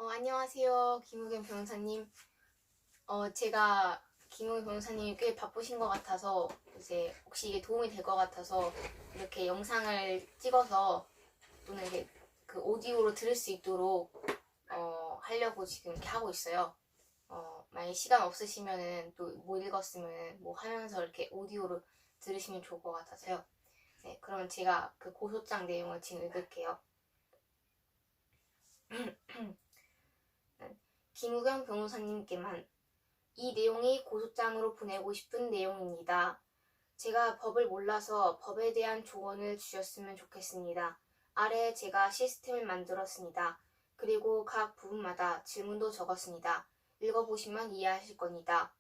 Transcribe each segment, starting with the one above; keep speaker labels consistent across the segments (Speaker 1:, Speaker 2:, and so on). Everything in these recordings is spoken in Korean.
Speaker 1: 안녕하세요. 김우겸 변호사님. 제가 김우겸 변호사님이 꽤 바쁘신 것 같아서 이제 혹시 이게 도움이 될 것 같아서 이렇게 영상을 찍어서 또는 이렇게 그 오디오로 들을 수 있도록 하려고 지금 이렇게 하고 있어요. 만약에 시간 없으시면은 또 못 읽었으면 뭐 하면서 이렇게 오디오로 들으시면 좋을 것 같아서요. 네, 그러면 제가 그 고소장 내용을 지금 읽을게요. 김우겸 변호사님께만 이 내용이 고소장으로 보내고 싶은 내용입니다. 제가 법을 몰라서 법에 대한 조언을 주셨으면 좋겠습니다. 아래 제가 시스템을 만들었습니다. 그리고 각 부분마다 질문도 적었습니다. 읽어보시면 이해하실 겁니다.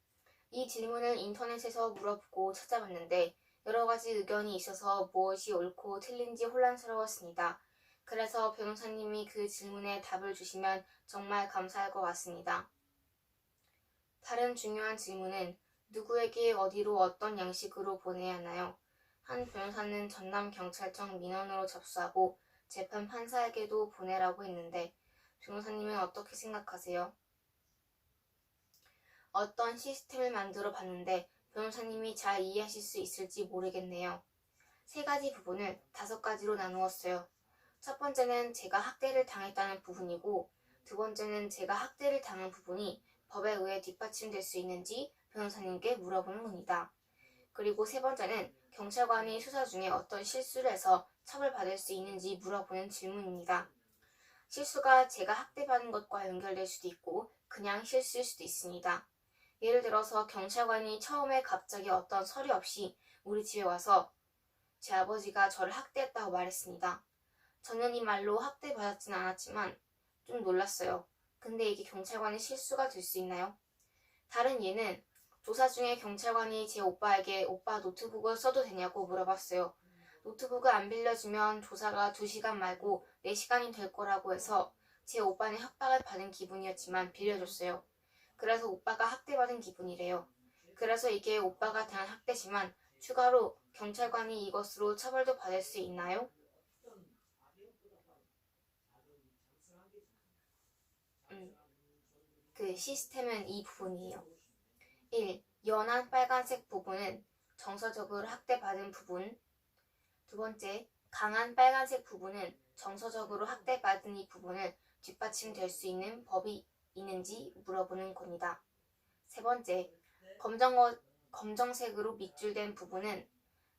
Speaker 1: 이 질문을 인터넷에서 물어보고 찾아봤는데 여러 가지 의견이 있어서 무엇이 옳고 틀린지 혼란스러웠습니다. 그래서 변호사님이 그 질문에 답을 주시면 정말 감사할 것 같습니다. 다른 중요한 질문은 누구에게 어디로 어떤 양식으로 보내야 하나요? 한 변호사는 전남경찰청 민원으로 접수하고 재판 판사에게도 보내라고 했는데 변호사님은 어떻게 생각하세요? 어떤 시스템을 만들어 봤는데 변호사님이 잘 이해하실 수 있을지 모르겠네요. 세 가지 부분을 5가지로 나누었어요. 첫 번째는 제가 학대를 당했다는 부분이고 두 번째는 제가 학대를 당한 부분이 법에 의해 뒷받침될 수 있는지 변호사님께 물어보는 겁니다. 그리고 세 번째는 경찰관이 수사 중에 어떤 실수를 해서 처벌받을 수 있는지 물어보는 질문입니다. 실수가 제가 학대받은 것과 연결될 수도 있고 그냥 실수일 수도 있습니다. 예를 들어서 경찰관이 처음에 갑자기 어떤 서류 없이 우리 집에 와서 제 아버지가 저를 학대했다고 말했습니다. 저는 이 말로 학대받았진 않았지만 좀 놀랐어요. 근데 이게 경찰관의 실수가 될 수 있나요? 다른 예는 조사 중에 경찰관이 제 오빠에게 오빠 노트북을 써도 되냐고 물어봤어요. 노트북을 안 빌려주면 조사가 2시간 말고 4시간이 될 거라고 해서 제 오빠는 협박을 받은 기분이었지만 빌려줬어요. 그래서 오빠가 학대받은 기분이래요. 그래서 이게 오빠가 당한 학대지만 추가로 경찰관이 이것으로 처벌도 받을 수 있나요? 그 시스템은 이 부분이에요. 1. 연한 빨간색 부분은 정서적으로 학대받은 부분. 두 번째, 강한 빨간색 부분은 정서적으로 학대받은 이 부분을 뒷받침될 수 있는 법이 있는지 물어보는 겁니다. 세 번째, 검정색으로 밑줄된 부분은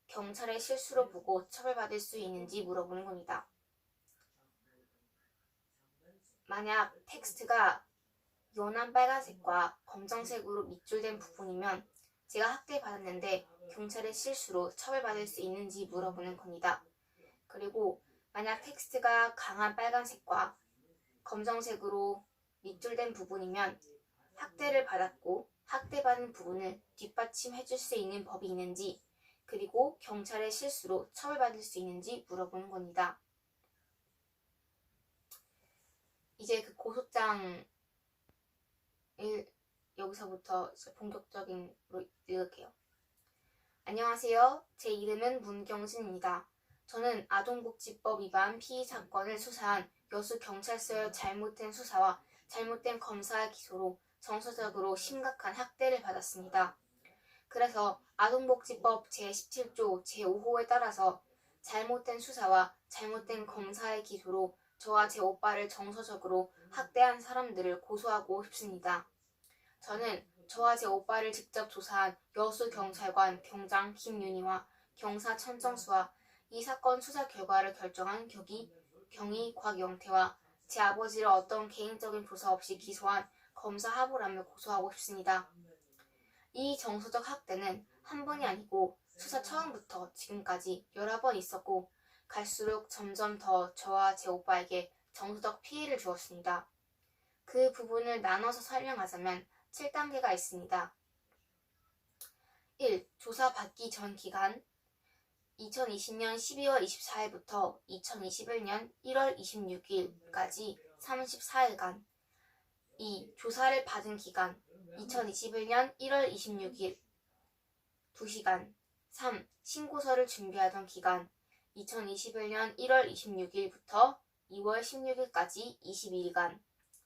Speaker 1: 경찰의 실수로 보고 처벌받을 수 있는지 물어보는 겁니다. 만약 텍스트가 연한 빨간색과 검정색으로 밑줄된 부분이면 제가 학대받았는데 경찰의 실수로 처벌받을 수 있는지 물어보는 겁니다. 그리고 만약 텍스트가 강한 빨간색과 검정색으로 밑줄된 부분이면 학대를 받았고 학대받은 부분을 뒷받침해줄 수 있는 법이 있는지 그리고 경찰의 실수로 처벌받을 수 있는지 물어보는 겁니다. 이제 그 고소장을 여기서부터 본격적인 로 읽을게요. 안녕하세요. 제 이름은 문경진입니다. 저는 아동복지법 위반 피의 사건을 수사한 여수 경찰서의 잘못된 수사와 잘못된 검사의 기소로 정서적으로 심각한 학대를 받았습니다. 그래서 아동복지법 제17조 제5호에 따라서 잘못된 수사와 잘못된 검사의 기소로 저와 제 오빠를 정서적으로 학대한 사람들을 고소하고 싶습니다. 저는 저와 제 오빠를 직접 조사한 여수경찰관 경장 김윤희와 경사 천정수와 이 사건 수사 결과를 결정한 경위 곽영태와 제 아버지를 어떤 개인적인 조사 없이 기소한 검사 하보람을 고소하고 싶습니다. 이 정서적 학대는 한 번이 아니고 수사 처음부터 지금까지 여러 번 있었고 갈수록 점점 더 저와 제 오빠에게 정서적 피해를 주었습니다. 그 부분을 나눠서 설명하자면 7단계가 있습니다. 1. 조사 받기 전 기간 2020년 12월 24일부터 2021년 1월 26일까지 34일간 2. 조사를 받은 기간 2021년 1월 26일 2시간 3. 신고서를 준비하던 기간 2021년 1월 26일부터 2월 16일까지 22일간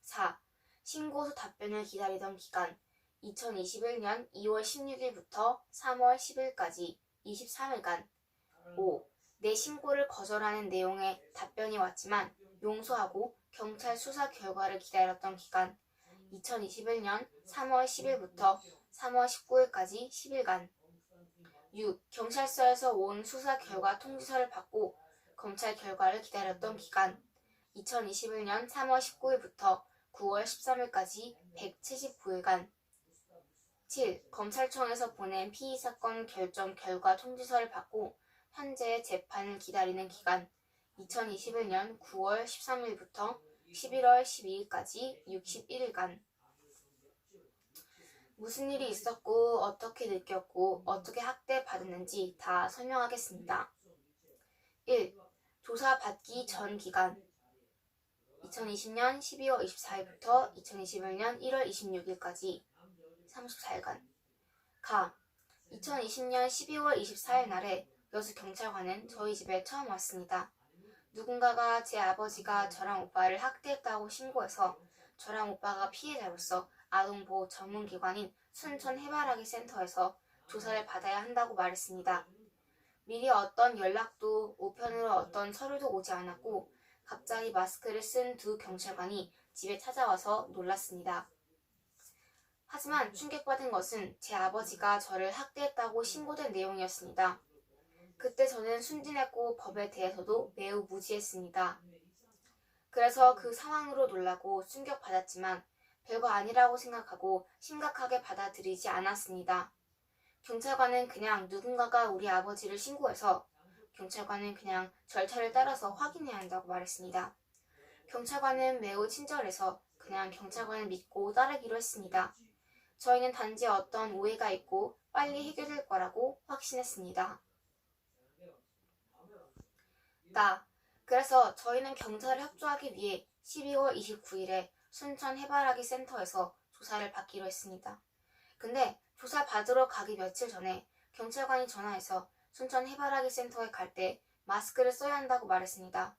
Speaker 1: 4. 신고서 답변을 기다리던 기간 2021년 2월 16일부터 3월 10일까지 23일간. 5. 내 신고를 거절하는 내용의 답변이 왔지만 용서하고 경찰 수사 결과를 기다렸던 기간 2021년 3월 10일부터 3월 19일까지 10일간. 6. 경찰서에서 온 수사 결과 통지서를 받고 검찰 결과를 기다렸던 기간 2021년 3월 19일부터 9월 13일까지 179일간. 7. 검찰청에서 보낸 피의사건 결정 결과 통지서를 받고 현재 재판을 기다리는 기간 2021년 9월 13일부터 11월 12일까지 61일간. 무슨 일이 있었고 어떻게 느꼈고 어떻게 학대받았는지 다 설명하겠습니다. 1. 조사받기 전 기간 2020년 12월 24일부터 2021년 1월 26일까지 34일간. 가. 2020년 12월 24일 날에 여수 경찰관은 저희 집에 처음 왔습니다. 누군가가 제 아버지가 저랑 오빠를 학대했다고 신고해서 저랑 오빠가 피해자로서 아동보호 전문기관인 순천 해바라기 센터에서 조사를 받아야 한다고 말했습니다. 미리 어떤 연락도 우편으로 어떤 서류도 오지 않았고 갑자기 마스크를 쓴 두 경찰관이 집에 찾아와서 놀랐습니다. 하지만 충격받은 것은 제 아버지가 저를 학대했다고 신고된 내용이었습니다. 그때 저는 순진했고 법에 대해서도 매우 무지했습니다. 그래서 그 상황으로 놀라고 충격받았지만 별거 아니라고 생각하고 심각하게 받아들이지 않았습니다. 경찰관은 그냥 누군가가 우리 아버지를 신고해서 경찰관은 그냥 절차를 따라서 확인해야 한다고 말했습니다. 경찰관은 매우 친절해서 그냥 경찰관을 믿고 따르기로 했습니다. 저희는 단지 어떤 오해가 있고 빨리 해결될 거라고 확신했습니다. 그래서 저희는 경찰에 협조하기 위해 12월 29일에 순천 해바라기 센터에서 조사를 받기로 했습니다. 근데 조사 받으러 가기 며칠 전에 경찰관이 전화해서 순천 해바라기 센터에 갈 때 마스크를 써야 한다고 말했습니다.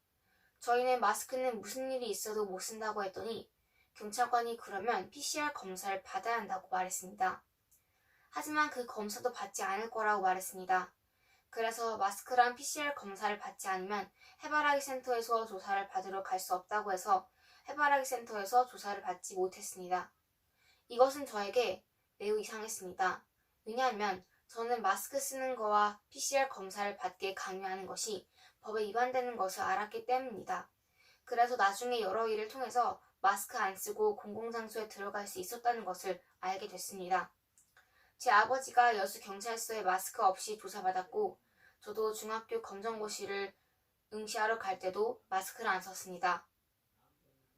Speaker 1: 저희는 마스크는 무슨 일이 있어도 못 쓴다고 했더니 경찰관이 그러면 PCR 검사를 받아야 한다고 말했습니다. 하지만 그 검사도 받지 않을 거라고 말했습니다. 그래서 마스크랑 PCR 검사를 받지 않으면 해바라기 센터에서 조사를 받으러 갈 수 없다고 해서 해바라기 센터에서 조사를 받지 못했습니다. 이것은 저에게 매우 이상했습니다. 왜냐하면 저는 마스크 쓰는 거와 PCR 검사를 받게 강요하는 것이 법에 위반되는 것을 알았기 때문입니다. 그래서 나중에 여러 일을 통해서 마스크 안 쓰고 공공장소에 들어갈 수 있었다는 것을 알게 됐습니다. 제 아버지가 여수 경찰서에 마스크 없이 조사받았고 저도 중학교 검정고시를 응시하러 갈 때도 마스크를 안 썼습니다.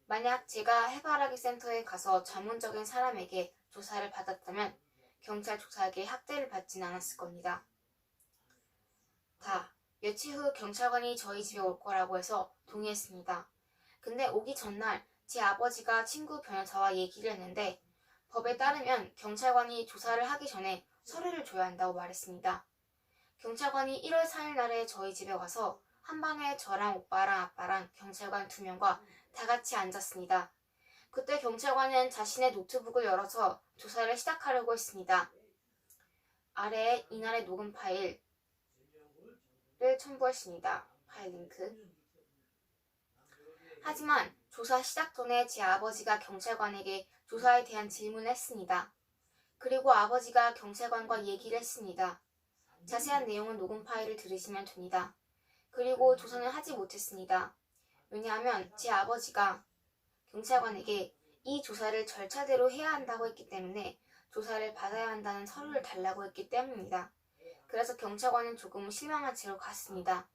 Speaker 1: 만약 제가 해바라기 센터에 가서 전문적인 사람에게 조사를 받았다면 경찰 조사에게 학대를 받진 않았을 겁니다. 며칠 후 경찰관이 저희 집에 올 거라고 해서 동의했습니다. 근데 오기 전날 제 아버지가 친구 변호사와 얘기를 했는데 법에 따르면 경찰관이 조사를 하기 전에 서류를 줘야 한다고 말했습니다. 경찰관이 1월 4일 날에 저희 집에 와서 한 방에 저랑 오빠랑 아빠랑 경찰관 2명과 다 같이 앉았습니다. 그때 경찰관은 자신의 노트북을 열어서 조사를 시작하려고 했습니다. 아래에 이날의 녹음 파일을 첨부했습니다. 파일 링크. 하지만 조사 시작 전에 제 아버지가 경찰관에게 조사에 대한 질문을 했습니다. 그리고 아버지가 경찰관과 얘기를 했습니다. 자세한 내용은 녹음 파일을 들으시면 됩니다. 그리고 조사는 하지 못했습니다. 왜냐하면 제 아버지가 경찰관에게 이 조사를 절차대로 해야 한다고 했기 때문에 조사를 받아야 한다는 서류를 달라고 했기 때문입니다. 그래서 경찰관은 조금 실망한 채로 갔습니다.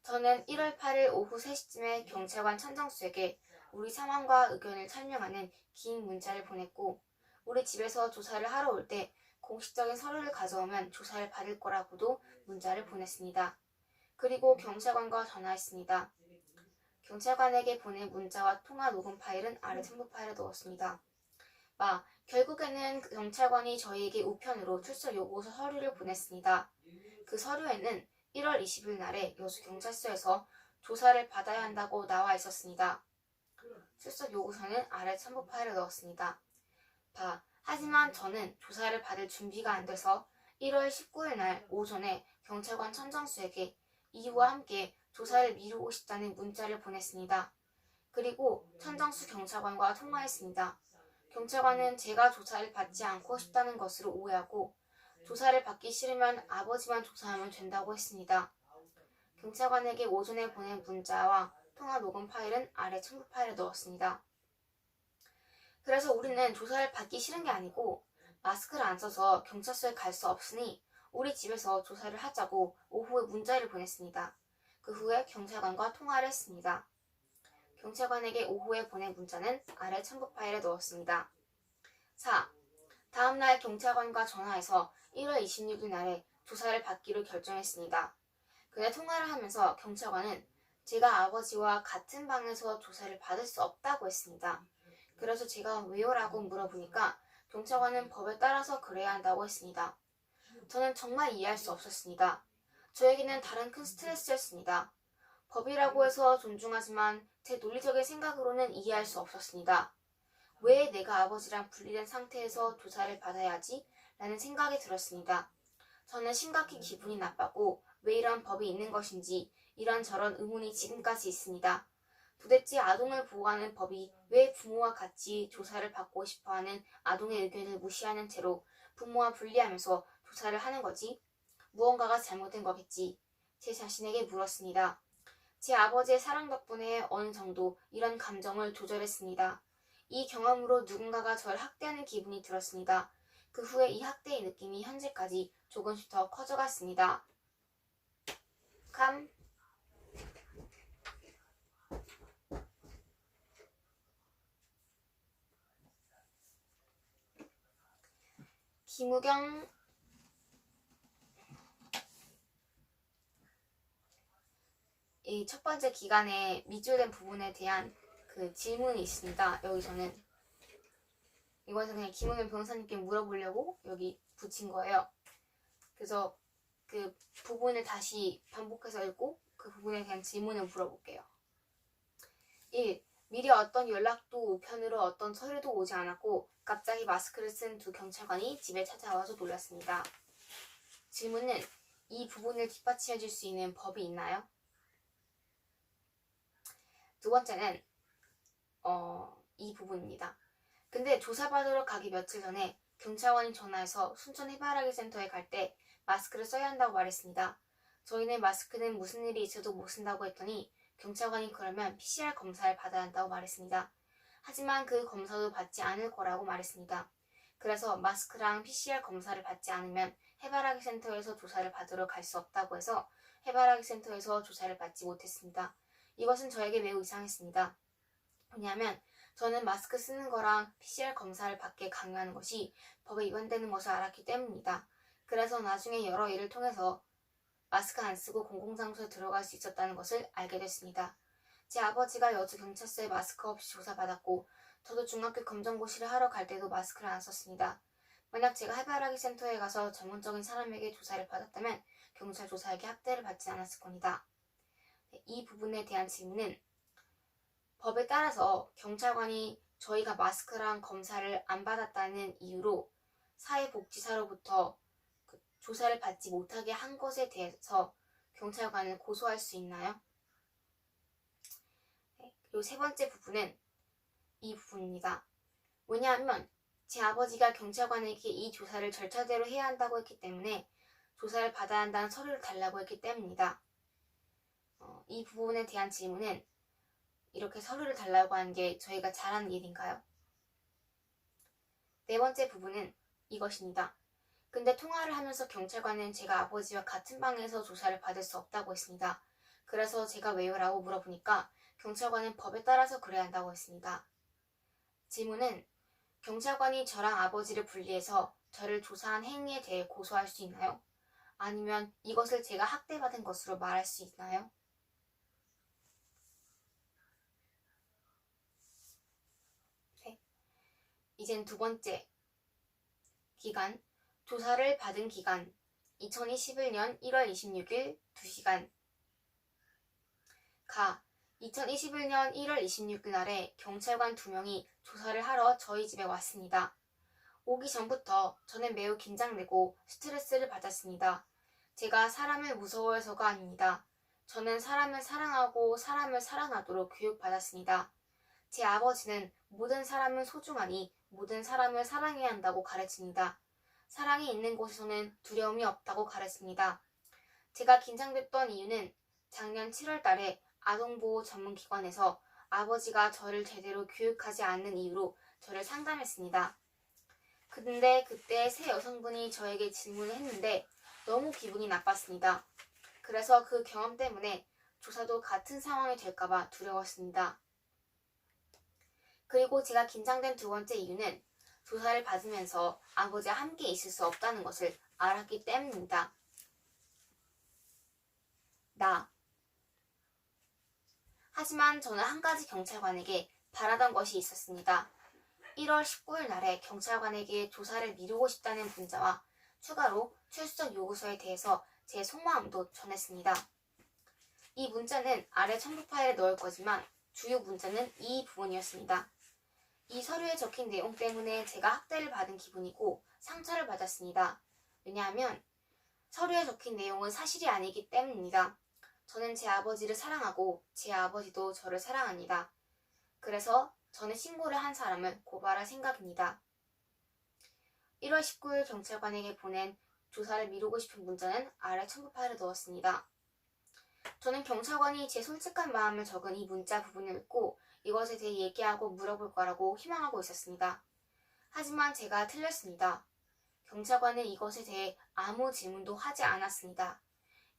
Speaker 1: 저는 1월 8일 오후 3시쯤에 경찰관 천정수에게 우리 상황과 의견을 설명하는 긴 문자를 보냈고 우리 집에서 조사를 하러 올 때 공식적인 서류를 가져오면 조사를 받을 거라고도 문자를 보냈습니다. 그리고 경찰관과 전화했습니다. 경찰관에게 보낸 문자와 통화 녹음 파일은 아래 첨부 파일에 넣었습니다. 결국에는 경찰관이 저희에게 우편으로 출석 요구서 서류를 보냈습니다. 그 서류에는 1월 20일 날에 여수 경찰서에서 조사를 받아야 한다고 나와 있었습니다. 출석 요구서는 아래 첨부 파일에 넣었습니다. 하지만 저는 조사를 받을 준비가 안 돼서 1월 19일 날 오전에 경찰관 천정수에게 이유와 함께 조사를 미루고 싶다는 문자를 보냈습니다. 그리고 천정수 경찰관과 통화했습니다. 경찰관은 제가 조사를 받지 않고 싶다는 것으로 오해하고 조사를 받기 싫으면 아버지만 조사하면 된다고 했습니다. 경찰관에게 오전에 보낸 문자와 통화 녹음 파일은 아래 첨부 파일에 넣었습니다. 그래서 우리는 조사를 받기 싫은 게 아니고 마스크를 안 써서 경찰서에 갈 수 없으니 우리 집에서 조사를 하자고 오후에 문자를 보냈습니다. 그 후에 경찰관과 통화를 했습니다. 경찰관에게 오후에 보낸 문자는 아래 첨부 파일에 넣었습니다. 4. 다음날 경찰관과 전화해서 1월 26일 날에 조사를 받기로 결정했습니다. 그날 통화를 하면서 경찰관은 제가 아버지와 같은 방에서 조사를 받을 수 없다고 했습니다. 그래서 제가 왜요? 라고 물어보니까 경찰관은 법에 따라서 그래야 한다고 했습니다. 저는 정말 이해할 수 없었습니다. 저에게는 다른 큰 스트레스였습니다. 법이라고 해서 존중하지만 제 논리적인 생각으로는 이해할 수 없었습니다. 왜 내가 아버지랑 분리된 상태에서 조사를 받아야 하지? 라는 생각이 들었습니다. 저는 심각히 기분이 나빴고 왜 이런 법이 있는 것인지 이런저런 의문이 지금까지 있습니다. 도대체 아동을 보호하는 법이 왜 부모와 같이 조사를 받고 싶어하는 아동의 의견을 무시하는 채로 부모와 분리하면서 조사를 하는 거지? 무언가가 잘못된 거겠지. 제 자신에게 물었습니다. 제 아버지의 사랑 덕분에 어느 정도 이런 감정을 조절했습니다. 이 경험으로 누군가가 저를 학대하는 기분이 들었습니다. 그 후에 이 학대의 느낌이 현재까지 조금씩 더 커져갔습니다. 김우경 이 첫 번째 기간에 미줄된 부분에 대한 그 질문이 있습니다. 여기서는 이것은 그냥 김우경 변호사님께 물어보려고 여기 붙인 거예요. 그래서 그 부분을 다시 반복해서 읽고 그 부분에 대한 질문을 물어볼게요. 1. 미리 어떤 연락도 우편으로 어떤 서류도 오지 않았고 갑자기 마스크를 쓴 두 경찰관이 집에 찾아와서 놀랐습니다. 질문은 이 부분을 뒷받침해 줄 수 있는 법이 있나요? 두 번째는 이 부분입니다. 근데 조사받으러 가기 며칠 전에 경찰관이 전화해서 순천 해바라기 센터에 갈 때 마스크를 써야 한다고 말했습니다. 저희는 마스크는 무슨 일이 있어도 못 쓴다고 했더니 경찰관이 그러면 PCR 검사를 받아야 한다고 말했습니다. 하지만 그 검사도 받지 않을 거라고 말했습니다. 그래서 마스크랑 PCR 검사를 받지 않으면 해바라기 센터에서 조사를 받으러 갈 수 없다고 해서 해바라기 센터에서 조사를 받지 못했습니다. 이것은 저에게 매우 이상했습니다. 왜냐하면 저는 마스크 쓰는 거랑 PCR 검사를 받게 강요하는 것이 법에 위반되는 것을 알았기 때문입니다. 그래서 나중에 여러 일을 통해서 마스크 안 쓰고 공공장소에 들어갈 수 있었다는 것을 알게 됐습니다. 제 아버지가 여주 경찰서에 마스크 없이 조사받았고 저도 중학교 검정고시를 하러 갈 때도 마스크를 안 썼습니다. 만약 제가 해바라기 센터에 가서 전문적인 사람에게 조사를 받았다면 경찰 조사에게 학대를 받지 않았을 겁니다. 이 부분에 대한 질문은 법에 따라서 경찰관이 저희가 마스크랑 검사를 안 받았다는 이유로 사회복지사로부터 조사를 받지 못하게 한 것에 대해서 경찰관을 고소할 수 있나요? 그리고 세 번째 부분은 이 부분입니다. 왜냐하면 제 아버지가 경찰관에게 이 조사를 절차대로 해야 한다고 했기 때문에 조사를 받아야 한다는 서류를 달라고 했기 때문입니다. 이 부분에 대한 질문은 이렇게 서류를 달라고 하는 게 저희가 잘하는 일인가요? 네 번째 부분은 이것입니다. 근데 통화를 하면서 경찰관은 제가 아버지와 같은 방에서 조사를 받을 수 없다고 했습니다. 그래서 제가 왜요? 라고 물어보니까 경찰관은 법에 따라서 그래야 한다고 했습니다. 질문은 경찰관이 저랑 아버지를 분리해서 저를 조사한 행위에 대해 고소할 수 있나요? 아니면 이것을 제가 학대받은 것으로 말할 수 있나요? 네. 이젠 두 번째 기간, 조사를 받은 기간 2021년 1월 26일 2시간 2021년 1월 26일 날에 경찰관 2명이 조사를 하러 저희 집에 왔습니다. 오기 전부터 저는 매우 긴장되고 스트레스를 받았습니다. 제가 사람을 무서워해서가 아닙니다. 저는 사람을 사랑하고 사람을 사랑하도록 교육받았습니다. 제 아버지는 모든 사람은 소중하니 모든 사람을 사랑해야 한다고 가르칩니다. 사랑이 있는 곳에서는 두려움이 없다고 가르칩니다. 제가 긴장됐던 이유는 작년 7월 달에 아동보호 전문기관에서 아버지가 저를 제대로 교육하지 않는 이유로 저를 상담했습니다. 근데 그때 새 여성분이 저에게 질문을 했는데 너무 기분이 나빴습니다. 그래서 그 경험 때문에 조사도 같은 상황이 될까봐 두려웠습니다. 그리고 제가 긴장된 두 번째 이유는 조사를 받으면서 아버지와 함께 있을 수 없다는 것을 알았기 때문입니다. 하지만 저는 한 가지 경찰관에게 바라던 것이 있었습니다. 1월 19일 날에 경찰관에게 조사를 미루고 싶다는 문자와 추가로 출석 요구서에 대해서 제 속마음도 전했습니다. 이 문자는 아래 첨부 파일에 넣을 거지만 주요 문자는 이 부분이었습니다. 이 서류에 적힌 내용 때문에 제가 학대를 받은 기분이고 상처를 받았습니다. 왜냐하면 서류에 적힌 내용은 사실이 아니기 때문입니다. 저는 제 아버지를 사랑하고 제 아버지도 저를 사랑합니다. 그래서 저는 신고를 한 사람을 고발할 생각입니다. 1월 19일 경찰관에게 보낸 조사를 미루고 싶은 문자는 아래 첨부 파일에 넣었습니다. 저는 경찰관이 제 솔직한 마음을 적은 이 문자 부분을 읽고 이것에 대해 얘기하고 물어볼 거라고 희망하고 있었습니다. 하지만 제가 틀렸습니다. 경찰관은 이것에 대해 아무 질문도 하지 않았습니다.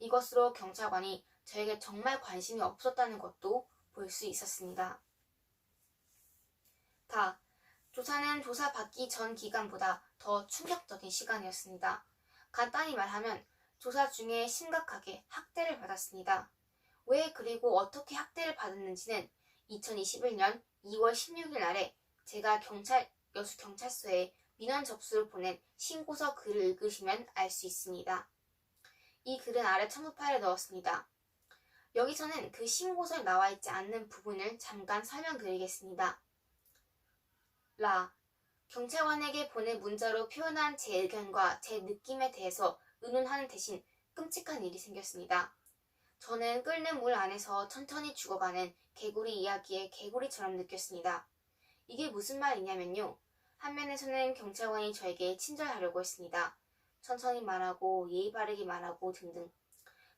Speaker 1: 이것으로 경찰관이 저에게 정말 관심이 없었다는 것도 볼 수 있었습니다. 조사는 조사 받기 전 기간보다 더 충격적인 시간이었습니다. 간단히 말하면 조사 중에 심각하게 학대를 받았습니다. 왜 그리고 어떻게 학대를 받았는지는 2021년 2월 16일 날에 제가 여수 경찰서에 민원 접수를 보낸 신고서 글을 읽으시면 알 수 있습니다. 이 글은 아래 첨부 파일에 넣었습니다. 여기서는 그 신고서에 나와 있지 않는 부분을 잠깐 설명드리겠습니다. 경찰관에게 보낸 문자로 표현한 제 의견과 제 느낌에 대해서 의논하는 대신 끔찍한 일이 생겼습니다. 저는 끓는 물 안에서 천천히 죽어가는 개구리 이야기의 개구리처럼 느꼈습니다. 이게 무슨 말이냐면요. 한 면에서는 경찰관이 저에게 친절하려고 했습니다. 천천히 말하고 예의 바르게 말하고 등등.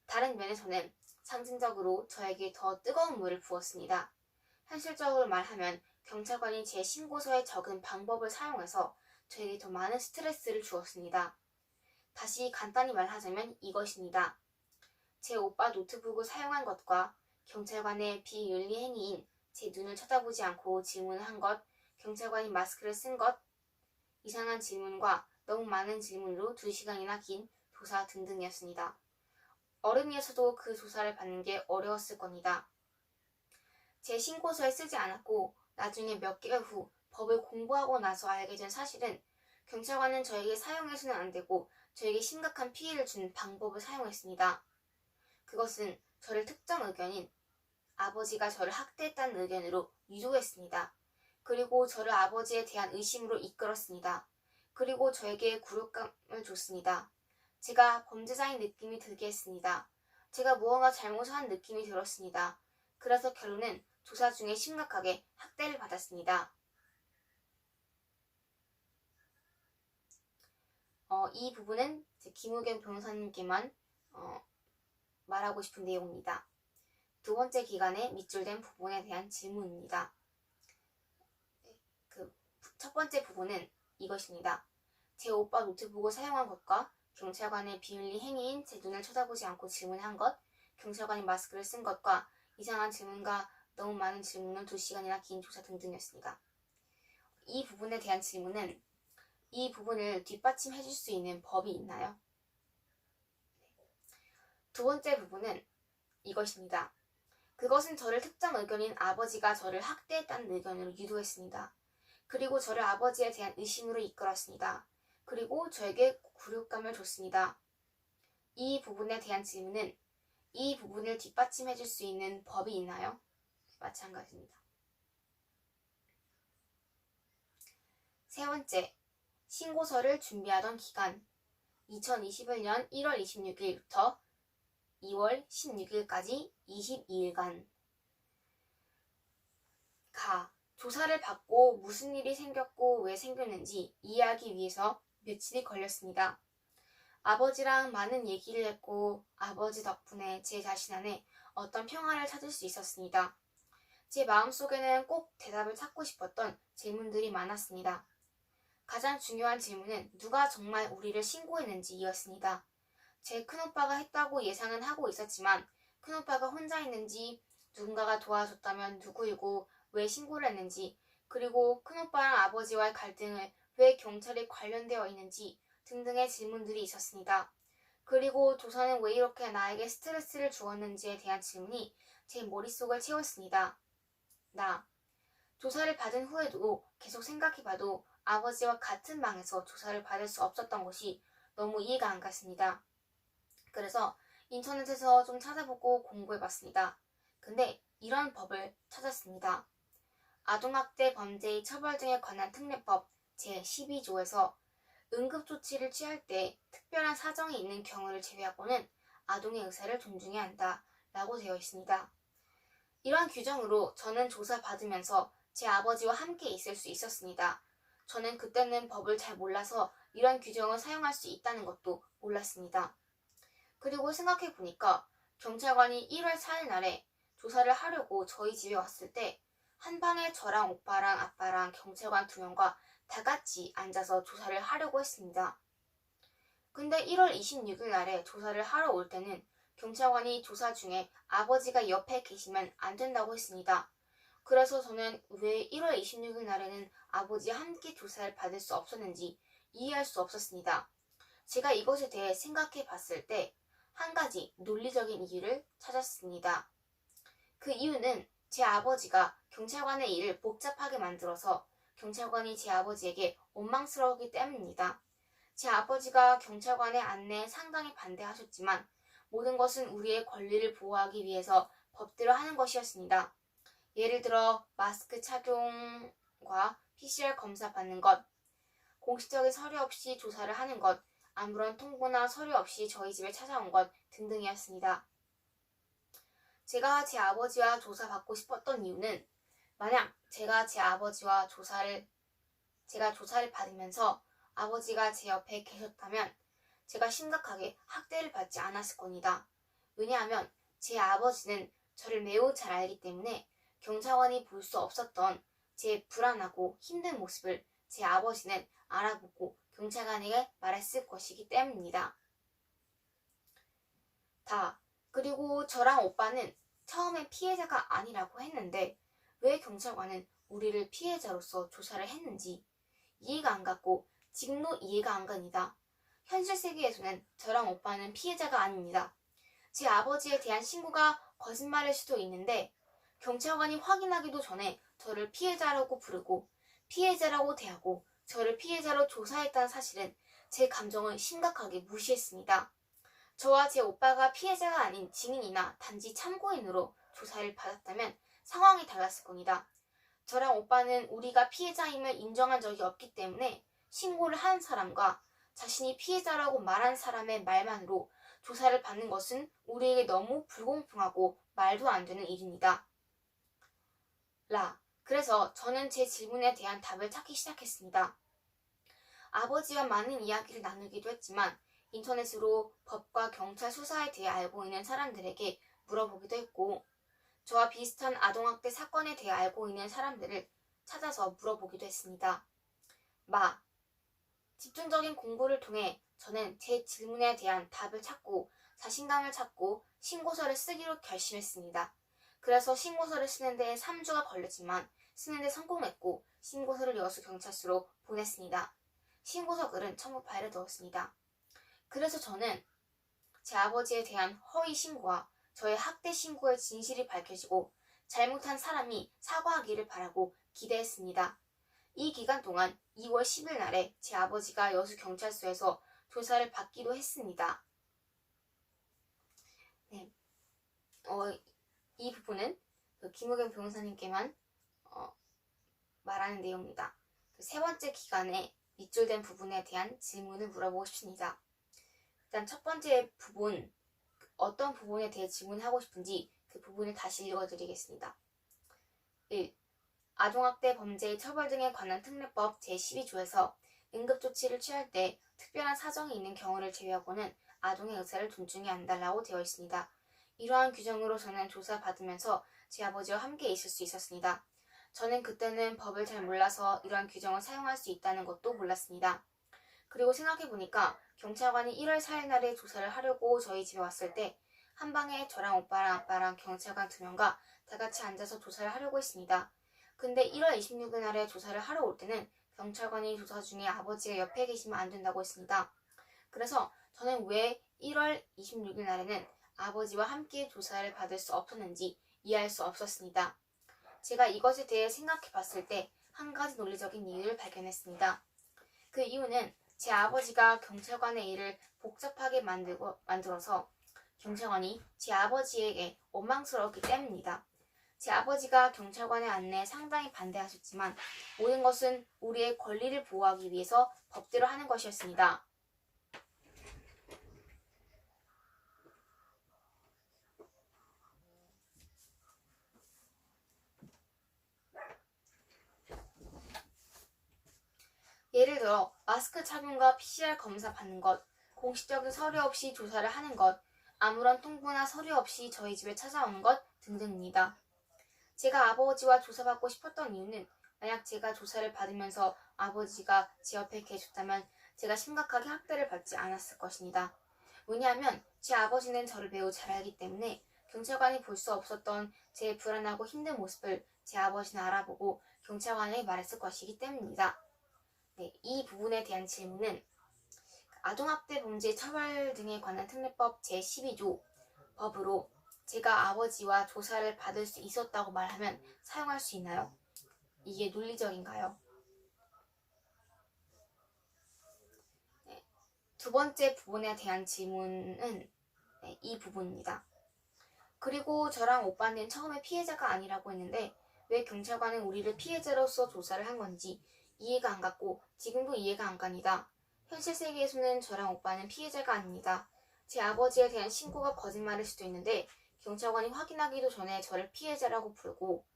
Speaker 1: 다른 면에서는 상징적으로 저에게 더 뜨거운 물을 부었습니다. 현실적으로 말하면 경찰관이 제 신고서에 적은 방법을 사용해서 저에게 더 많은 스트레스를 주었습니다. 다시 간단히 말하자면 이것입니다. 제 오빠 노트북을 사용한 것과 경찰관의 비윤리 행위인 제 눈을 쳐다보지 않고 질문을 한 것, 경찰관이 마스크를 쓴 것, 이상한 질문과 너무 많은 질문으로 2시간이나 긴 조사 등등이었습니다. 어른이어서도 그 조사를 받는 게 어려웠을 겁니다. 제 신고서에 쓰지 않았고 나중에 몇 개월 후 법을 공부하고 나서 알게 된 사실은 경찰관은 저에게 사용해서는 안 되고 저에게 심각한 피해를 준 방법을 사용했습니다. 그것은 저를 특정 의견인 아버지가 저를 학대했다는 의견으로 유도했습니다. 그리고 저를 아버지에 대한 의심으로 이끌었습니다. 그리고 저에게 굴욕감을 줬습니다. 제가 범죄자인 느낌이 들게 했습니다. 제가 무언가 잘못을 한 느낌이 들었습니다. 그래서 결론은 조사 중에 심각하게 학대를 받았습니다. 이 부분은 김우경 변호사님께만 말하고 싶은 내용입니다. 두 번째 기간에 밑줄된 부분에 대한 질문입니다. 첫 번째 부분은 이것입니다. 제 오빠 노트북을 사용한 것과 경찰관의 비윤리 행위인 제 눈을 쳐다보지 않고 질문한 것, 경찰관이 마스크를 쓴 것과 이상한 질문과 너무 많은 질문은 2시간이나 긴 조사 등등이었습니다. 이 부분에 대한 질문은 이 부분을 뒷받침해 줄 수 있는 법이 있나요? 두 번째 부분은 이것입니다. 그것은 저를 특정 의견인 아버지가 저를 학대했다는 의견으로 유도했습니다. 그리고 저를 아버지에 대한 의심으로 이끌었습니다. 그리고 저에게 굴욕감을 줬습니다. 이 부분에 대한 질문은 이 부분을 뒷받침해 줄 수 있는 법이 있나요? 마찬가지입니다. 세 번째, 신고서를 준비하던 기간 2021년 1월 26일부터 2월 16일까지 22일간. 조사를 받고 무슨 일이 생겼고 왜 생겼는지 이해하기 위해서 며칠이 걸렸습니다. 아버지랑 많은 얘기를 했고 아버지 덕분에 제 자신 안에 어떤 평화를 찾을 수 있었습니다. 제 마음속에는 꼭 대답을 찾고 싶었던 질문들이 많았습니다. 가장 중요한 질문은 누가 정말 우리를 신고했는지이었습니다. 제 큰오빠가 했다고 예상은 하고 있었지만 큰오빠가 혼자 했는지, 누군가가 도와줬다면 누구이고 왜 신고를 했는지, 그리고 큰오빠랑 아버지와의 갈등을 왜 경찰이 관련되어 있는지 등등의 질문들이 있었습니다. 그리고 조사는 왜 이렇게 나에게 스트레스를 주었는지에 대한 질문이 제 머릿속을 채웠습니다. 조사를 받은 후에도 계속 생각해봐도 아버지와 같은 방에서 조사를 받을 수 없었던 것이 너무 이해가 안 갔습니다. 그래서 인터넷에서 좀 찾아보고 공부해봤습니다. 근데 이런 법을 찾았습니다. 아동학대 범죄의 처벌 등에 관한 특례법 제12조에서 응급조치를 취할 때 특별한 사정이 있는 경우를 제외하고는 아동의 의사를 존중해야 한다 라고 되어 있습니다. 이러한 규정으로 저는 조사받으면서 제 아버지와 함께 있을 수 있었습니다. 저는 그때는 법을 잘 몰라서 이런 규정을 사용할 수 있다는 것도 몰랐습니다. 그리고 생각해보니까 경찰관이 1월 4일 날에 조사를 하려고 저희 집에 왔을 때 한 방에 저랑 오빠랑 아빠랑 경찰관 2명과 다 같이 앉아서 조사를 하려고 했습니다. 근데 1월 26일 날에 조사를 하러 올 때는 경찰관이 조사 중에 아버지가 옆에 계시면 안 된다고 했습니다. 그래서 저는 왜 1월 26일 날에는 아버지와 함께 조사를 받을 수 없었는지 이해할 수 없었습니다. 제가 이것에 대해 생각해 봤을 때 한 가지 논리적인 이유를 찾았습니다. 그 이유는 제 아버지가 경찰관의 일을 복잡하게 만들어서 경찰관이 제 아버지에게 원망스러우기 때문입니다. 제 아버지가 경찰관의 안내에 상당히 반대하셨지만 모든 것은 우리의 권리를 보호하기 위해서 법대로 하는 것이었습니다. 예를 들어 마스크 착용과 PCR 검사 받는 것, 공식적인 서류 없이 조사를 하는 것, 아무런 통보나 서류 없이 저희 집에 찾아온 것 등등이었습니다. 제가 제 아버지와 조사받고 싶었던 이유는 만약 제가 조사를 받으면서 아버지가 제 옆에 계셨다면 제가 심각하게 학대를 받지 않았을 겁니다. 왜냐하면 제 아버지는 저를 매우 잘 알기 때문에 경찰관이 볼 수 없었던 제 불안하고 힘든 모습을 제 아버지는 알아보고 경찰관에게 말했을 것이기 때문입니다. 그리고 저랑 오빠는 처음에 피해자가 아니라고 했는데 왜 경찰관은 우리를 피해자로서 조사를 했는지 이해가 안 갔고 지금도 이해가 안 갑니다. 현실 세계에서는 저랑 오빠는 피해자가 아닙니다. 제 아버지에 대한 신고가 거짓말일 수도 있는데 경찰관이 확인하기도 전에 저를 피해자라고 부르고 피해자라고 대하고 저를 피해자로 조사했다는 사실은 제 감정을 심각하게 무시했습니다. 저와 제 오빠가 피해자가 아닌 증인이나 단지 참고인으로 조사를 받았다면 상황이 달랐을 겁니다. 저랑 오빠는 우리가 피해자임을 인정한 적이 없기 때문에 신고를 한 사람과 자신이 피해자라고 말한 사람의 말만으로 조사를 받는 것은 우리에게 너무 불공평하고 말도 안 되는 일입니다. 그래서 저는 제 질문에 대한 답을 찾기 시작했습니다. 아버지와 많은 이야기를 나누기도 했지만 인터넷으로 법과 경찰 수사에 대해 알고 있는 사람들에게 물어보기도 했고 저와 비슷한 아동학대 사건에 대해 알고 있는 사람들을 찾아서 물어보기도 했습니다. 집중적인 공부를 통해 저는 제 질문에 대한 답을 찾고 자신감을 찾고 신고서를 쓰기로 결심했습니다. 그래서 신고서를 쓰는데 3주가 걸렸지만 쓰는데 성공했고 신고서를 여수 경찰서로 보냈습니다. 신고서 글은 첨부 파일에 넣었습니다. 그래서 저는 제 아버지에 대한 허위 신고와 저의 학대 신고의 진실이 밝혀지고 잘못한 사람이 사과하기를 바라고 기대했습니다. 이 기간 동안 2월 10일 날에 제 아버지가 여수 경찰서에서 조사를 받기도 했습니다. 이 부분은 김우겸 변호사님께만 말하는 내용입니다. 세 번째 기간에 밑줄된 부분에 대한 질문을 물어보고 싶습니다. 일단 첫 번째 부분, 어떤 부분에 대해 질문하고 싶은지 그 부분을 다시 읽어드리겠습니다. 1. 아동학대 범죄의 처벌 등에 관한 특례법 제12조에서 응급조치를 취할 때 특별한 사정이 있는 경우를 제외하고는 아동의 의사를 존중해 안달라고 되어 있습니다. 이러한 규정으로 저는 조사받으면서 제 아버지와 함께 있을 수 있었습니다. 저는 그때는 법을 잘 몰라서 이러한 규정을 사용할 수 있다는 것도 몰랐습니다. 그리고 생각해보니까 경찰관이 1월 4일 날에 조사를 하려고 저희 집에 왔을 때 한 방에 저랑 오빠랑 아빠랑 경찰관 2명과 다 같이 앉아서 조사를 하려고 했습니다. 근데 1월 26일 날에 조사를 하러 올 때는 경찰관이 조사 중에 아버지가 옆에 계시면 안 된다고 했습니다. 그래서 저는 왜 1월 26일 날에는 아버지와 함께 조사를 받을 수 없었는지 이해할 수 없었습니다. 제가 이것에 대해 생각해 봤을 때 한 가지 논리적인 이유를 발견했습니다. 그 이유는 제 아버지가 경찰관의 일을 복잡하게 만들어서 경찰관이 제 아버지에게 원망스러웠기 때문입니다. 제 아버지가 경찰관의 안내에 상당히 반대하셨지만 모든 것은 우리의 권리를 보호하기 위해서 법대로 하는 것이었습니다. 예를 들어 마스크 착용과 PCR 검사 받는 것, 공식적인 서류 없이 조사를 하는 것, 아무런 통보나 서류 없이 저희 집에 찾아오는 것 등등입니다. 제가 아버지와 조사받고 싶었던 이유는 만약 제가 조사를 받으면서 아버지가 제 옆에 계셨다면 제가 심각하게 학대를 받지 않았을 것입니다. 왜냐하면 제 아버지는 저를 매우 잘 알기 때문에 경찰관이 볼 수 없었던 제 불안하고 힘든 모습을 제 아버지는 알아보고 경찰관에게 말했을 것이기 때문입니다. 네, 이 부분에 대한 질문은 아동학대 범죄 처벌 등에 관한 특례법 제12조 법으로 제가 아버지와 조사를 받을 수 있었다고 말하면 사용할 수 있나요? 이게 논리적인가요? 네, 두 번째 부분에 대한 질문은 이 부분입니다. 그리고 저랑 오빠는 처음에 피해자가 아니라고 했는데 왜 경찰관은 우리를 피해자로서 조사를 한 건지 이해가 안 갔고 지금도 이해가 안 갑니다. 현실 세계에서는 저랑 오빠는 피해자가 아닙니다. 제 아버지에 대한 신고가 거짓말일 수도 있는데 경찰관이 확인하기도 전에 저를 피해자라고 부르고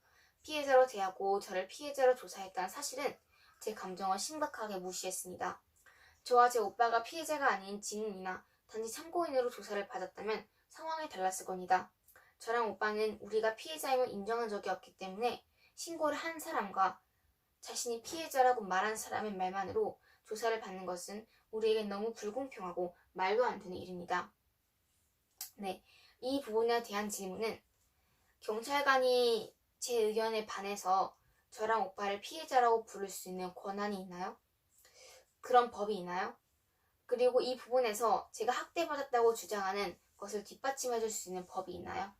Speaker 1: 피해자로 대하고 저를 피해자로 조사했다는 사실은 제 감정을 심각하게 무시했습니다. 저와 제 오빠가 피해자가 아닌 증인이나 단지 참고인으로 조사를 받았다면 상황이 달랐을 겁니다. 저랑 오빠는 우리가 피해자임을 인정한 적이 없기 때문에 신고를 한 사람과 자신이 피해자라고 말한 사람의 말만으로 조사를 받는 것은 우리에겐 너무 불공평하고 말도 안 되는 일입니다. 네, 이 부분에 대한 질문은 경찰관이 제 의견에 반해서 저랑 오빠를 피해자라고 부를 수 있는 권한이 있나요? 그런 법이 있나요? 그리고 이 부분에서 제가 학대받았다고 주장하는 것을 뒷받침해줄 수 있는 법이 있나요?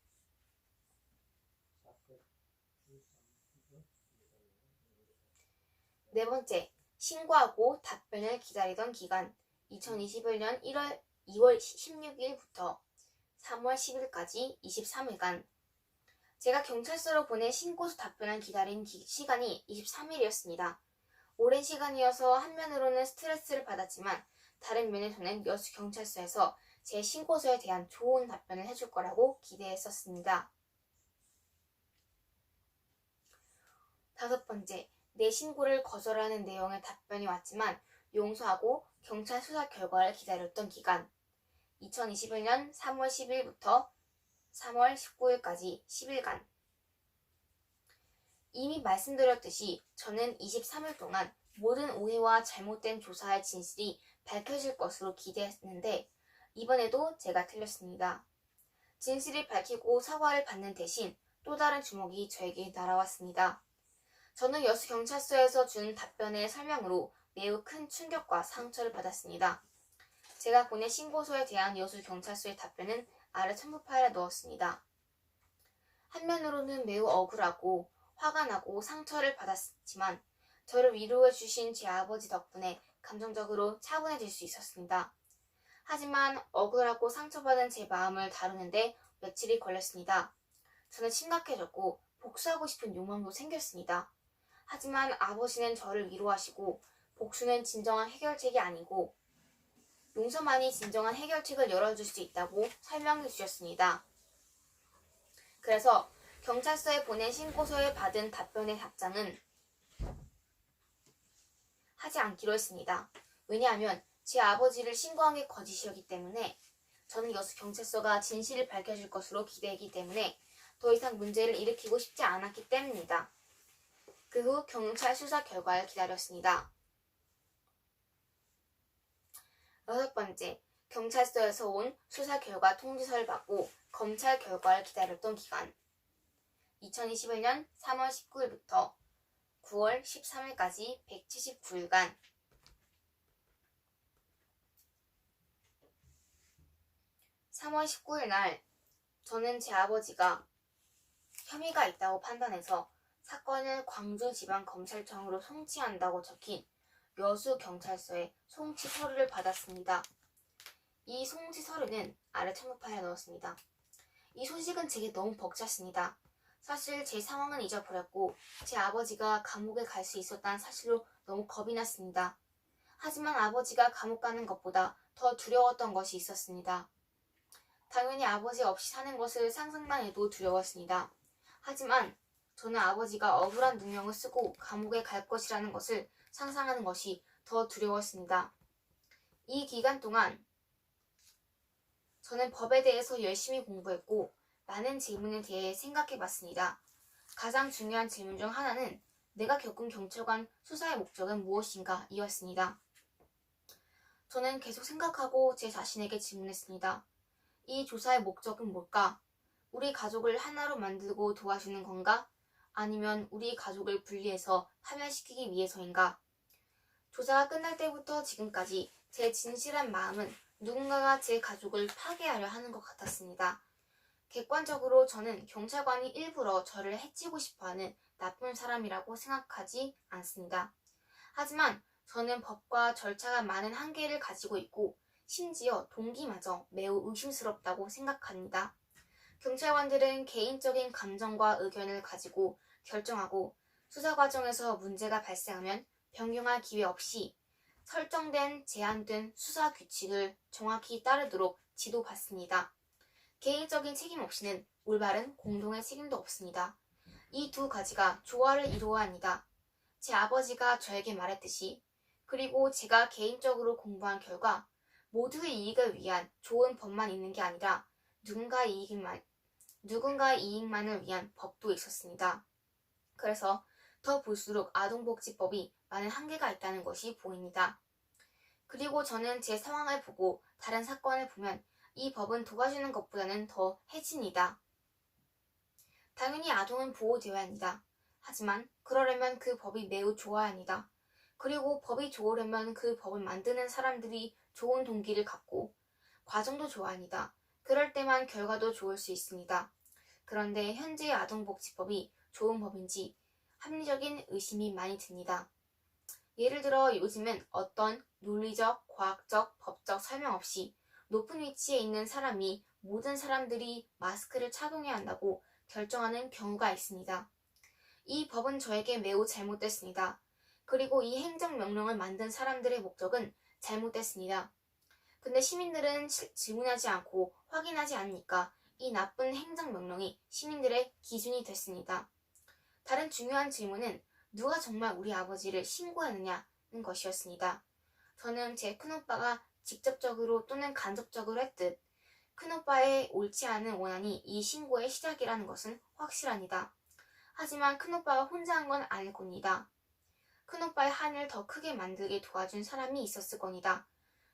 Speaker 1: 네 번째, 신고하고 답변을 기다리던 기간 2021년 2월 16일부터 3월 10일까지 23일간 제가 경찰서로 보낸 신고서 답변을 기다린 시간이 23일이었습니다. 오랜 시간이어서 한면으로는 스트레스를 받았지만 다른 면에서는 여수 경찰서에서 제 신고서에 대한 좋은 답변을 해줄 거라고 기대했었습니다. 다섯 번째, 내 신고를 거절하는 내용의 답변이 왔지만 용서하고 경찰 수사 결과를 기다렸던 기간 2021년 3월 10일부터 3월 19일까지 10일간 이미 말씀드렸듯이 저는 23일 동안 모든 오해와 잘못된 조사의 진실이 밝혀질 것으로 기대했는데 이번에도 제가 틀렸습니다. 진실이 밝히고 사과를 받는 대신 또 다른 주목이 저에게 날아왔습니다. 저는 여수 경찰서에서 준 답변의 설명으로 매우 큰 충격과 상처를 받았습니다. 제가 보낸 신고서에 대한 여수 경찰서의 답변은 아래 첨부 파일에 넣었습니다. 한면으로는 매우 억울하고 화가 나고 상처를 받았지만 저를 위로해 주신 제 아버지 덕분에 감정적으로 차분해질 수 있었습니다. 하지만 억울하고 상처받은 제 마음을 다루는데 며칠이 걸렸습니다. 저는 심각해졌고 복수하고 싶은 욕망도 생겼습니다. 하지만 아버지는 저를 위로하시고 복수는 진정한 해결책이 아니고 용서만이 진정한 해결책을 열어줄 수 있다고 설명해 주셨습니다. 그래서 경찰서에 보낸 신고서에 받은 답변의 답장은 하지 않기로 했습니다. 왜냐하면 제 아버지를 신고한 게 거짓이었기 때문에 저는 여수 경찰서가 진실을 밝혀줄 것으로 기대했기 때문에 더 이상 문제를 일으키고 싶지 않았기 때문입니다. 그 후 경찰 수사 결과를 기다렸습니다. 6번째, 경찰서에서 온 수사 결과 통지서를 받고 검찰 결과를 기다렸던 기간 2021년 3월 19일부터 9월 13일까지 179일간 3월 19일 날 저는 제 아버지가 혐의가 있다고 판단해서 사건을 광주지방검찰청으로 송치한다고 적힌 여수경찰서에 송치 서류를 받았습니다. 이 송치 서류는 아래 첨부판에 넣었습니다. 이 소식은 제게 너무 벅찼습니다. 사실 제 상황은 잊어버렸고 제 아버지가 감옥에 갈 수 있었다는 사실로 너무 겁이 났습니다. 하지만 아버지가 감옥 가는 것보다 더 두려웠던 것이 있었습니다. 당연히 아버지 없이 사는 것을 상상만 해도 두려웠습니다. 하지만 저는 아버지가 억울한 누명을 쓰고 감옥에 갈 것이라는 것을 상상하는 것이 더 두려웠습니다. 이 기간 동안 저는 법에 대해서 열심히 공부했고 많은 질문에 대해 생각해 봤습니다. 가장 중요한 질문 중 하나는 내가 겪은 경찰관 수사의 목적은 무엇인가 이었습니다. 저는 계속 생각하고 제 자신에게 질문했습니다. 이 조사의 목적은 뭘까? 우리 가족을 하나로 만들고 도와주는 건가? 아니면 우리 가족을 분리해서 파멸시키기 위해서인가? 조사가 끝날 때부터 지금까지 제 진실한 마음은 누군가가 제 가족을 파괴하려 하는 것 같았습니다. 객관적으로 저는 경찰관이 일부러 저를 해치고 싶어하는 나쁜 사람이라고 생각하지 않습니다. 하지만 저는 법과 절차가 많은 한계를 가지고 있고 심지어 동기마저 매우 의심스럽다고 생각합니다. 경찰관들은 개인적인 감정과 의견을 가지고 결정하고 수사 과정에서 문제가 발생하면 변경할 기회 없이 설정된 제한된 수사 규칙을 정확히 따르도록 지도받습니다. 개인적인 책임 없이는 올바른 공동의 책임도 없습니다. 이 두 가지가 조화를 이루어야 합니다. 제 아버지가 저에게 말했듯이 그리고 제가 개인적으로 공부한 결과 모두의 이익을 위한 좋은 법만 있는 게 아니라 누군가의 이익만을 위한 법도 있었습니다. 그래서 더 볼수록 아동복지법이 많은 한계가 있다는 것이 보입니다. 그리고 저는 제 상황을 보고 다른 사건을 보면 이 법은 도와주는 것보다는 더 해칩니다. 당연히 아동은 보호되어야 합니다. 하지만 그러려면 그 법이 매우 좋아야 합니다. 그리고 법이 좋으려면 그 법을 만드는 사람들이 좋은 동기를 갖고 과정도 좋아야 합니다. 그럴 때만 결과도 좋을 수 있습니다. 그런데 현재의 아동복지법이 좋은 법인지 합리적인 의심이 많이 듭니다. 예를 들어 요즘은 어떤 논리적, 과학적, 법적 설명 없이 높은 위치에 있는 사람이 모든 사람들이 마스크를 착용해야 한다고 결정하는 경우가 있습니다. 이 법은 저에게 매우 잘못됐습니다. 그리고 이 행정명령을 만든 사람들의 목적은 잘못됐습니다. 근데 시민들은 질문하지 않고 확인하지 않으니까 이 나쁜 행정명령이 시민들의 기준이 됐습니다. 다른 중요한 질문은 누가 정말 우리 아버지를 신고했느냐는 것이었습니다. 저는 제 큰오빠가 직접적으로 또는 간접적으로 했듯 큰오빠의 옳지 않은 원한이 이 신고의 시작이라는 것은 확실합니다. 하지만 큰오빠가 혼자 한 건 아닐 겁니다. 큰오빠의 한을 더 크게 만들게 도와준 사람이 있었을 겁니다.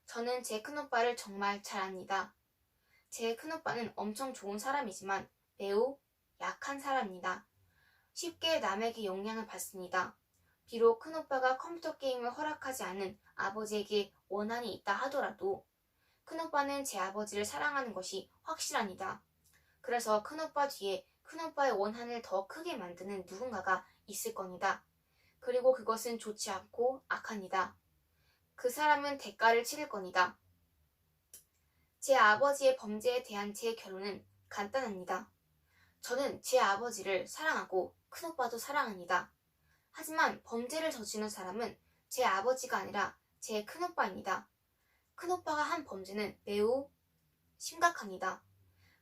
Speaker 1: 저는 제 큰오빠를 정말 잘 압니다. 제 큰오빠는 엄청 좋은 사람이지만 매우 약한 사람입니다. 쉽게 남에게 영향을 받습니다. 비록 큰오빠가 컴퓨터 게임을 허락하지 않은 아버지에게 원한이 있다 하더라도 큰오빠는 제 아버지를 사랑하는 것이 확실합니다. 그래서 큰오빠 뒤에 큰오빠의 원한을 더 크게 만드는 누군가가 있을 겁니다. 그리고 그것은 좋지 않고 악합니다. 그 사람은 대가를 치를 겁니다. 제 아버지의 범죄에 대한 제 결론은 간단합니다. 저는 제 아버지를 사랑하고 큰오빠도 사랑합니다. 하지만 범죄를 저지른 사람은 제 아버지가 아니라 제 큰오빠입니다. 큰오빠가 한 범죄는 매우 심각합니다.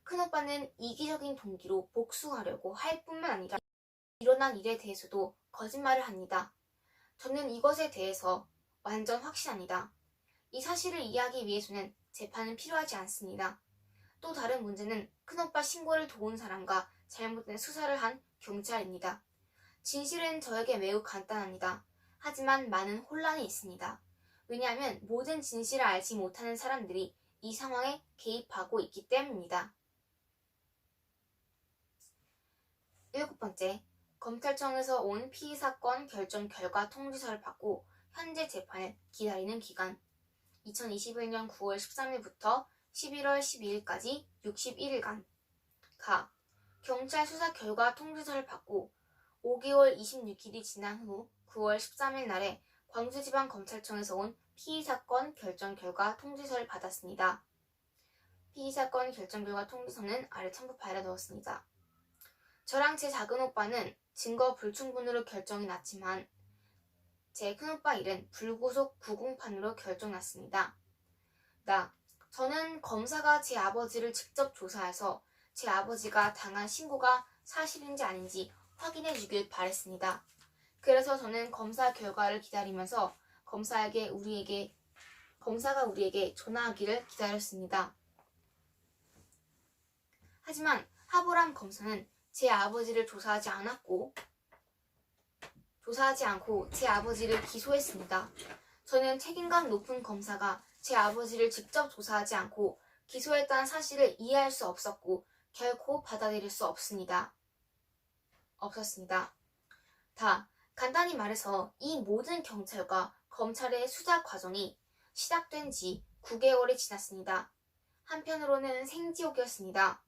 Speaker 1: 큰오빠는 이기적인 동기로 복수하려고 할 뿐만 아니라 일어난 일에 대해서도 거짓말을 합니다. 저는 이것에 대해서 완전 확신합니다. 이 사실을 이해하기 위해서는 재판은 필요하지 않습니다. 또 다른 문제는 큰오빠 신고를 도운 사람과 잘못된 수사를 한 경찰입니다. 진실은 저에게 매우 간단합니다. 하지만 많은 혼란이 있습니다. 왜냐하면 모든 진실을 알지 못하는 사람들이 이 상황에 개입하고 있기 때문입니다. 7번째, 검찰청에서 온 피의사건 결정 결과 통지서를 받고 현재 재판을 기다리는 기간 2021년 9월 13일부터 11월 12일까지 61일간 가. 경찰 수사 결과 통지서를 받고 5개월 26일이 지난 후 9월 13일 날에 광주지방검찰청에서 온 피의사건 결정 결과 통지서를 받았습니다. 피의사건 결정 결과 통지서는 아래 첨부 파일에 넣었습니다. 저랑 제 작은 오빠는 증거 불충분으로 결정이 났지만 제 큰오빠 일은 불구속 구공판으로 결정났습니다. 저는 검사가 제 아버지를 직접 조사해서 제 아버지가 당한 신고가 사실인지 아닌지 확인해 주길 바랬습니다. 그래서 저는 검사 결과를 기다리면서 검사가 우리에게 전화하기를 기다렸습니다. 하지만 하보람 검사는 제 아버지를 조사하지 않고 제 아버지를 기소했습니다. 저는 책임감 높은 검사가 제 아버지를 직접 조사하지 않고 기소했다는 사실을 이해할 수 없었고 결코 받아들일 수 없었습니다. 간단히 말해서 이 모든 경찰과 검찰의 수사 과정이 시작된 지 9개월이 지났습니다. 한편으로는 생지옥이었습니다.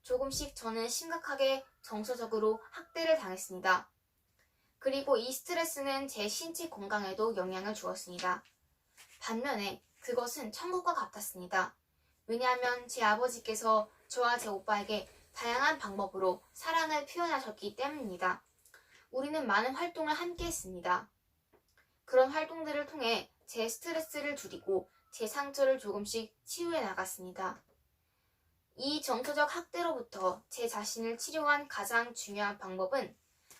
Speaker 1: 조금씩 저는 심각하게 정서적으로 학대를 당했습니다. 그리고 이 스트레스는 제 신체 건강에도 영향을 주었습니다. 반면에 그것은 천국과 같았습니다. 왜냐하면 제 아버지께서 저와 제 오빠에게 다양한 방법으로 사랑을 표현하셨기 때문입니다. 우리는 많은 활동을 함께 했습니다. 그런 활동들을 통해 제 스트레스를 줄이고 제 상처를 조금씩 치유해 나갔습니다. 이 정서적 학대로부터 제 자신을 치료한 가장 중요한 방법은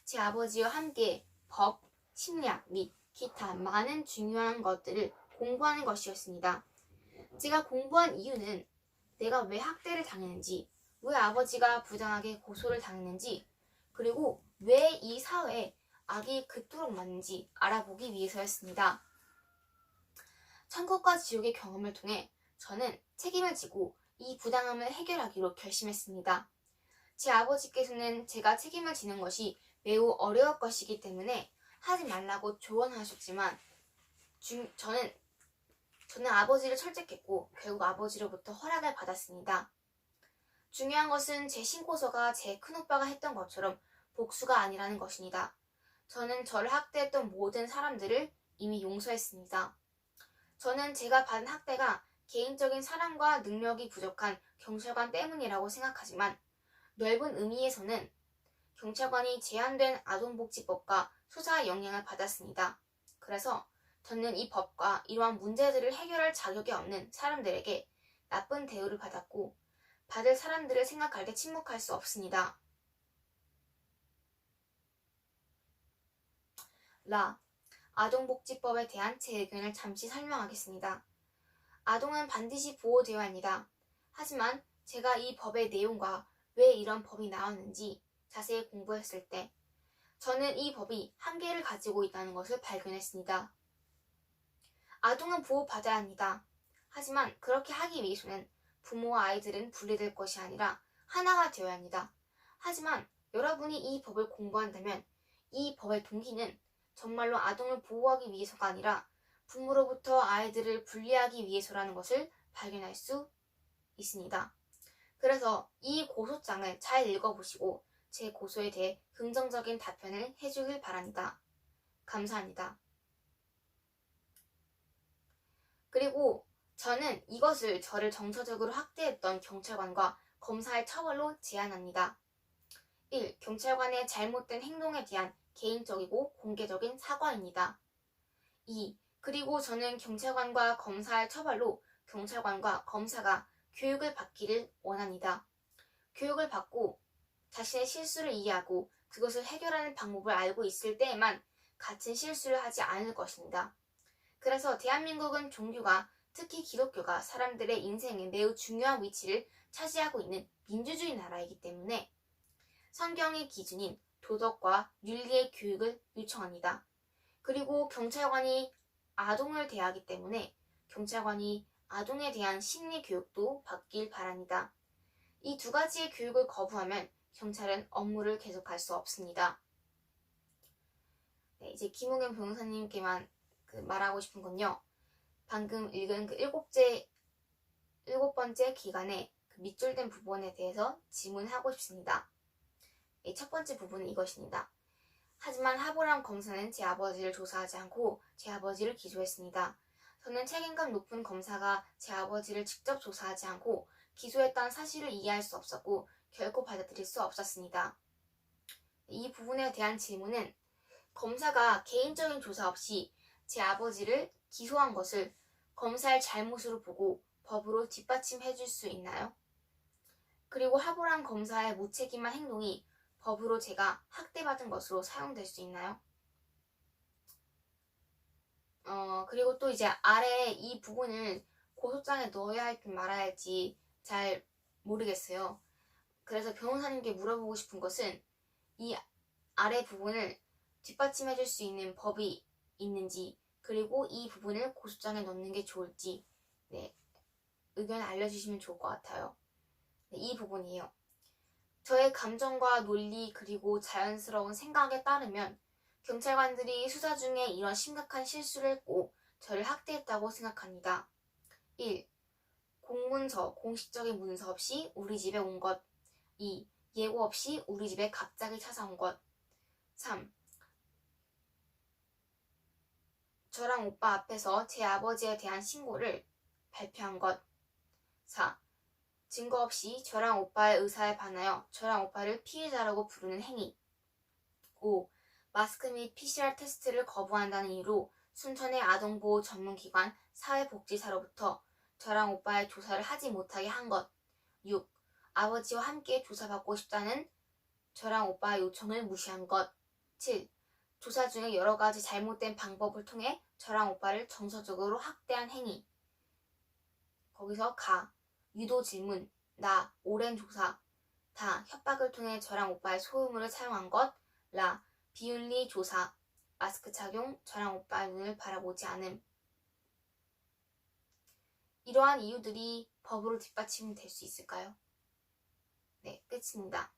Speaker 1: 제 아버지와 함께 법, 심리학 및 기타 많은 중요한 것들을 공부하는 것이었습니다. 제가 공부한 이유는 내가 왜 학대를 당했는지, 왜 아버지가 부당하게 고소를 당했는지, 그리고 왜 이 사회에 악이 그토록 많은지 알아보기 위해서였습니다. 천국과 지옥의 경험을 통해 저는 책임을 지고 이 부당함을 해결하기로 결심했습니다. 제 아버지께서는 제가 책임을 지는 것이 매우 어려울 것이기 때문에 하지 말라고 조언하셨지만 저는 아버지를 설득했고 결국 아버지로부터 허락을 받았습니다. 중요한 것은 제 신고서가 제 큰오빠가 했던 것처럼 복수가 아니라는 것입니다. 저는 저를 학대했던 모든 사람들을 이미 용서했습니다. 저는 제가 받은 학대가 개인적인 사랑과 능력이 부족한 경찰관 때문이라고 생각하지만 넓은 의미에서는 경찰관이 제한된 아동복지법과 수사의 영향을 받았습니다. 그래서 저는 이 법과 이러한 문제들을 해결할 자격이 없는 사람들에게 나쁜 대우를 받았고 받을 사람들을 생각할 때 침묵할 수 없습니다. 아동복지법에 대한 제 의견을 잠시 설명하겠습니다. 아동은 반드시 보호되어야 합니다. 하지만 제가 이 법의 내용과 왜 이런 법이 나왔는지 자세히 공부했을 때 저는 이 법이 한계를 가지고 있다는 것을 발견했습니다. 아동은 보호받아야 합니다. 하지만 그렇게 하기 위해서는 부모와 아이들은 분리될 것이 아니라 하나가 되어야 합니다. 하지만 여러분이 이 법을 공부한다면 이 법의 동기는 정말로 아동을 보호하기 위해서가 아니라 부모로부터 아이들을 분리하기 위해서라는 것을 발견할 수 있습니다. 그래서 이 고소장을 잘 읽어보시고 제 고소에 대해 긍정적인 답변을 해주길 바랍니다. 감사합니다. 그리고 저는 이것을 저를 정서적으로 학대했던 경찰관과 검사의 처벌로 제안합니다. 1. 경찰관의 잘못된 행동에 대한 개인적이고 공개적인 사과입니다. 2. 그리고 저는 경찰관과 검사의 처벌로 경찰관과 검사가 교육을 받기를 원합니다. 교육을 받고 자신의 실수를 이해하고 그것을 해결하는 방법을 알고 있을 때에만 같은 실수를 하지 않을 것입니다. 그래서 대한민국은 종교가, 특히 기독교가 사람들의 인생에 매우 중요한 위치를 차지하고 있는 민주주의 나라이기 때문에 성경의 기준인 도덕과 윤리의 교육을 요청합니다. 그리고 경찰관이 아동을 대하기 때문에 경찰관이 아동에 대한 심리 교육도 받길 바랍니다. 이 두 가지의 교육을 거부하면 경찰은 업무를 계속할 수 없습니다. 네, 이제 김웅현 변호사님께만 말하고 싶은 건요. 방금 읽은 일곱 번째 기간의 밑줄된 부분에 대해서 질문하고 싶습니다. 첫 번째 부분은 이것입니다. 하지만 하보람 검사는 제 아버지를 조사하지 않고 제 아버지를 기소했습니다. 저는 책임감 높은 검사가 제 아버지를 직접 조사하지 않고 기소했다는 사실을 이해할 수 없었고 결코 받아들일 수 없었습니다. 이 부분에 대한 질문은 검사가 개인적인 조사 없이 제 아버지를 기소한 것을 검사의 잘못으로 보고 법으로 뒷받침해 줄 수 있나요? 그리고 하보람 검사의 무책임한 행동이 법으로 제가 학대받은 것으로 사용될 수 있나요? 그리고 또 이제 아래 이 부분을 고소장에 넣어야 할지 말아야 할지 잘 모르겠어요. 그래서 변호사님께 물어보고 싶은 것은 이 아래 부분을 뒷받침해 줄 수 있는 법이 있는지, 그리고 이 부분을 고소장에 넣는 게 좋을지 의견을 알려주시면 좋을 것 같아요. 이 부분이에요. 저의 감정과 논리 그리고 자연스러운 생각에 따르면 경찰관들이 수사 중에 이런 심각한 실수를 했고 저를 학대했다고 생각합니다. 1. 공문서, 공식적인 문서 없이 우리 집에 온 것. 2. 예고 없이 우리 집에 갑자기 찾아온 것. 3. 저랑 오빠 앞에서 제 아버지에 대한 신고를 발표한 것. 4. 증거 없이 저랑 오빠의 의사에 반하여 저랑 오빠를 피해자라고 부르는 행위. 5. 마스크 및 PCR 테스트를 거부한다는 이유로 순천의 아동보호 전문기관 사회복지사로부터 저랑 오빠의 조사를 하지 못하게 한 것. 6. 아버지와 함께 조사받고 싶다는 저랑 오빠의 요청을 무시한 것. 7. 조사 중에 여러 가지 잘못된 방법을 통해 저랑 오빠를 정서적으로 학대한 행위. 거기서 가. 유도 질문, 나, 오랜 조사, 다, 협박을 통해 저랑 오빠의 소유물을 사용한 것, 라, 비윤리 조사, 마스크 착용, 저랑 오빠의 눈을 바라보지 않음. 이러한 이유들이 법으로 뒷받침될 수 있을까요? 네, 끝입니다.